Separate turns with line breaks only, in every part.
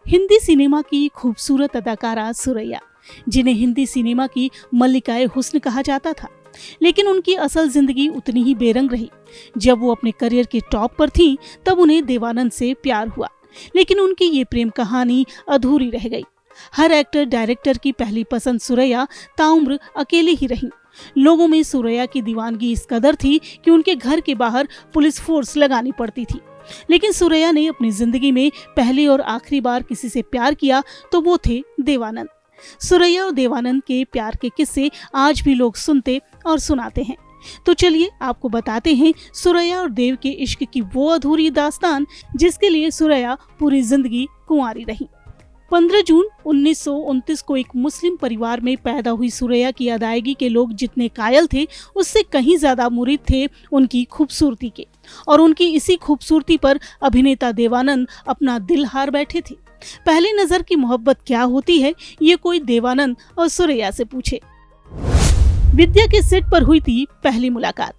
Hindi cinema की खूबसूरत अदाकारा सुरैया, जिन्हें हिंदी सिनेमा की मल्लिकाए हुस्न कहा जाता था, लेकिन उनकी असल जिंदगी उतनी ही बेरंग रही। जब वो अपने करियर के टॉप पर थीं, तब उन्हें देवानंद से प्यार हुआ, लेकिन उनकी ये प्रेम कहानी अधूरी रह गई। हर एक्टर डायरेक्टर की पहली पसंद सुरैया ताउम्र अकेले ही रहीं। लोगों में सुरैया की दीवानगी इस कदर थी कि उनके घर के बाहर पुलिस फोर्स लगानी पड़ती थी। लेकिन सुरैया ने अपनी जिंदगी में पहली और आखिरी बार किसी से प्यार किया तो वो थे देवानंद। सुरैया और देवानंद के प्यार के किस्से आज भी लोग सुनते और सुनाते हैं। तो चलिए आपको बताते हैं सुरैया और देव के इश्क की वो अधूरी दास्तान जिसके लिए सुरैया पूरी जिंदगी कुंवारी रही। 15 जून 1929 को एक मुस्लिम परिवार में पैदा हुई सुरैया की अदायगी के लोग जितने कायल थे, उससे कहीं ज्यादा मुरीद थे उनकी खूबसूरती के, और उनकी इसी खूबसूरती पर अभिनेता देवानंद अपना दिल हार बैठे थे। पहली नजर की मोहब्बत क्या होती है, ये कोई देवानंद और सुरैया से पूछे। विद्या के सेट पर हुई थी पहली मुलाकात।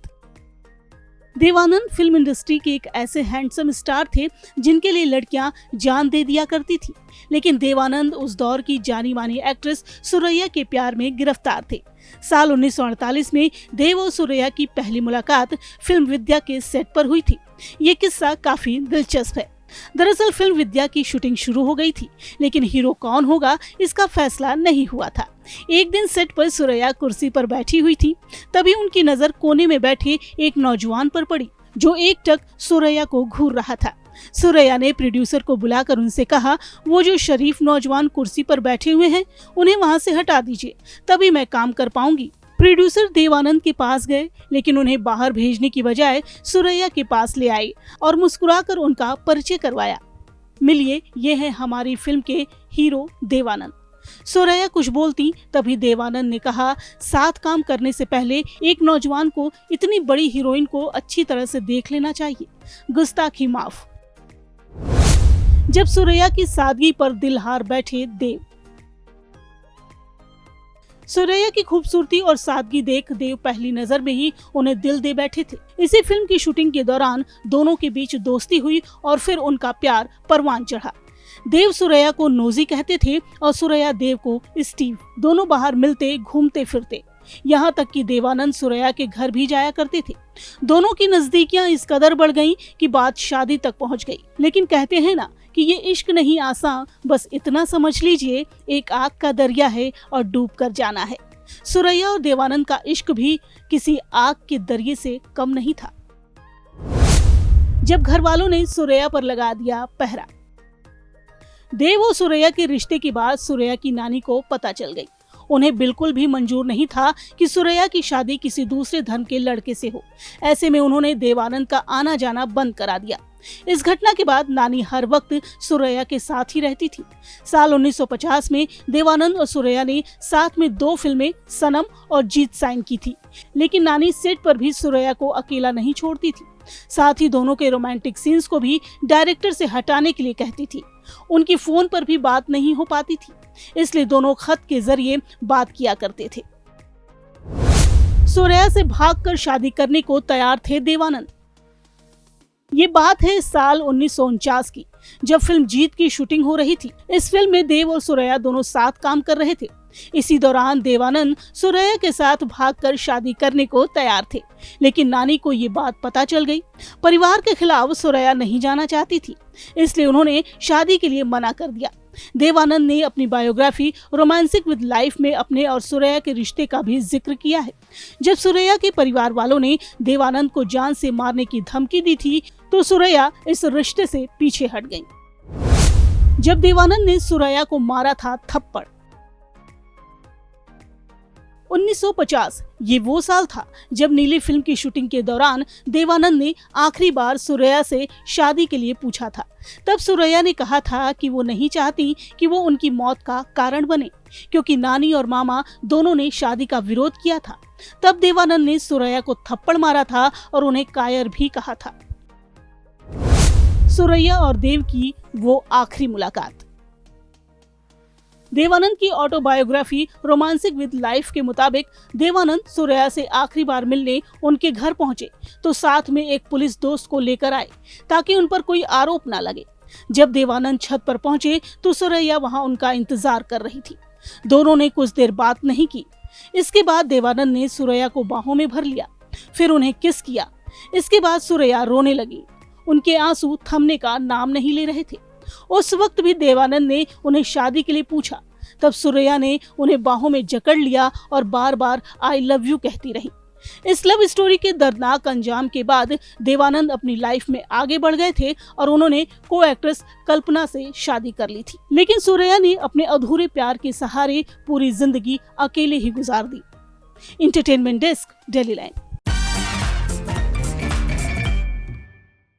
देवानंद फिल्म इंडस्ट्री के एक ऐसे हैंडसम स्टार थे जिनके लिए लड़कियां जान दे दिया करती थी, लेकिन देवानंद उस दौर की जानी मानी एक्ट्रेस सुरैया के प्यार में गिरफ्तार थे। साल 1948 में देव और सुरैया की पहली मुलाकात फिल्म विद्या के सेट पर हुई थी। ये किस्सा काफी दिलचस्प है। दरअसल फिल्म विद्या की शूटिंग शुरू हो गई थी, लेकिन हीरो कौन होगा इसका फैसला नहीं हुआ था। एक दिन सेट पर सुरैया कुर्सी पर बैठी हुई थी, तभी उनकी नजर कोने में बैठे एक नौजवान पर पड़ी जो एकटक सुरैया को घूर रहा था। सुरैया ने प्रोड्यूसर को बुलाकर उनसे कहा, वो जो शरीफ नौजवान कुर्सी पर बैठे हुए हैं उन्हें वहां से हटा दीजिए, तभी मैं काम कर पाऊंगी। प्रोड्यूसर देवानंद के पास गए, लेकिन उन्हें बाहर भेजने की बजाय सुरैया के पास ले आए और मुस्कुराकर उनका परिचय करवाया। मिलिए, ये है हमारी फिल्म के हीरो देवानंद। सुरैया कुछ बोलती तभी देवानंद ने कहा, साथ काम करने से पहले एक नौजवान को इतनी बड़ी हीरोइन को अच्छी तरह से देख लेना चाहिए। गुस्ताखी माफ। जब सुरैया की सादगी पर दिल हार बैठे देव। सुरैया की खूबसूरती और सादगी देख देव पहली नजर में ही उन्हें दिल दे बैठे थे। इसी फिल्म की शूटिंग के दौरान दोनों के बीच दोस्ती हुई और फिर उनका प्यार परवान चढ़ा। देव सुरैया को नोजी कहते थे और सुरैया देव को स्टीव। दोनों बाहर मिलते घूमते फिरते, यहाँ तक कि देवानंद सुरैया के घर भी जाया करते थे। दोनों की नजदीकियां इस कदर बढ़ गईं कि बात शादी तक पहुँच गई। लेकिन कहते हैं ना कि ये इश्क नहीं आसान, बस इतना समझ लीजिए एक आग का दरिया है और डूब कर जाना है। सुरैया और देवानंद का इश्क भी किसी आग के दरिये से कम नहीं था। जब घर वालों ने सुरैया पर लगा दिया पहरा। देव और सुरैया के रिश्ते की बात सुरैया की नानी को पता चल गई। उन्हें बिल्कुल भी मंजूर नहीं था कि सुरैया की शादी किसी दूसरे धर्म के लड़के से हो। ऐसे में उन्होंने देवानंद का आना जाना बंद करा दिया। इस घटना के बाद नानी हर वक्त सुरैया के साथ ही रहती थी। साल 1950 में देवानंद और सुरैया ने साथ में 2 फिल्में सनम और जीत साइन की थी, लेकिन नानी सेट पर भी सुरैया को अकेला नहीं छोड़ती थी। साथ ही दोनों के रोमांटिक सीन्स को भी डायरेक्टर से हटाने के लिए कहती थी। उनकी फोन पर भी बात नहीं हो पाती थी, इसलिए दोनों खत के जरिए बात किया करते थे। सुरैया से भागकर शादी करने को तैयार थे देवानंद। ये बात है साल 1949 की, जब फिल्म जीत की शूटिंग हो रही थी। इस फिल्म में देव और सुरैया दोनों साथ काम कर रहे थे। इसी दौरान देवानंद सुरैया के साथ भागकर शादी करने को तैयार थे, लेकिन नानी को ये बात पता चल गई। परिवार के खिलाफ सुरैया नहीं जाना चाहती थी, इसलिए उन्होंने शादी के लिए मना कर दिया। देवानंद ने अपनी बायोग्राफी रोमांसिक विद लाइफ में अपने और सुरैया के रिश्ते का भी जिक्र किया है। जब सुरैया के परिवार वालों ने देवानंद को जान से मारने की धमकी दी थी, तो सुरैया इस रिश्ते से पीछे हट गई। जब देवानंद ने सुरैया को मारा था थप्पड़। 1950 ये वो साल था जब नीली फिल्म की शूटिंग के दौरान देवानंद ने आखिरी बार सुरैया से शादी के लिए पूछा था। तब सुरैया ने कहा था कि वो नहीं चाहती कि वो उनकी मौत का कारण बने, क्योंकि नानी और मामा दोनों ने शादी का विरोध किया था। तब देवानंद ने सुरैया को थप्पड़ मारा था और उन्हें कायर भी कहा था। सुरैया और देव की वो आखिरी मुलाकात। देवानंद की ऑटोबायोग्राफी रोमांसिक विद लाइफ के मुताबिक देवानंद सुरैया से आखिरी बार मिलने उनके घर पहुंचे तो साथ में एक पुलिस दोस्त को लेकर आए ताकि उन पर कोई आरोप ना लगे। जब देवानंद छत पर पहुंचे तो सुरैया वहां उनका इंतजार कर रही थी। दोनों ने कुछ देर बात नहीं की। इसके बाद देवानंद ने सुरैया को बाहों में भर लिया, फिर उन्हें किस किया। इसके बाद सुरैया रोने लगी। उनके आंसू थमने का नाम नहीं ले रहे थे। उस वक्त भी देवानंद ने उन्हें शादी के लिए पूछा। तब सुरैया ने उन्हें बाहों में जकड़ लिया और बार बार आई लव यू कहती रही। इस लव स्टोरी के दर्दनाक अंजाम के बाद देवानंद अपनी लाइफ में आगे बढ़ गए थे और उन्होंने को एक्ट्रेस कल्पना से शादी कर ली थी। लेकिन सुरैया ने अपने अधूरे प्यार के सहारे पूरी जिंदगी अकेले ही गुजार दी। Entertainment desk, daily line.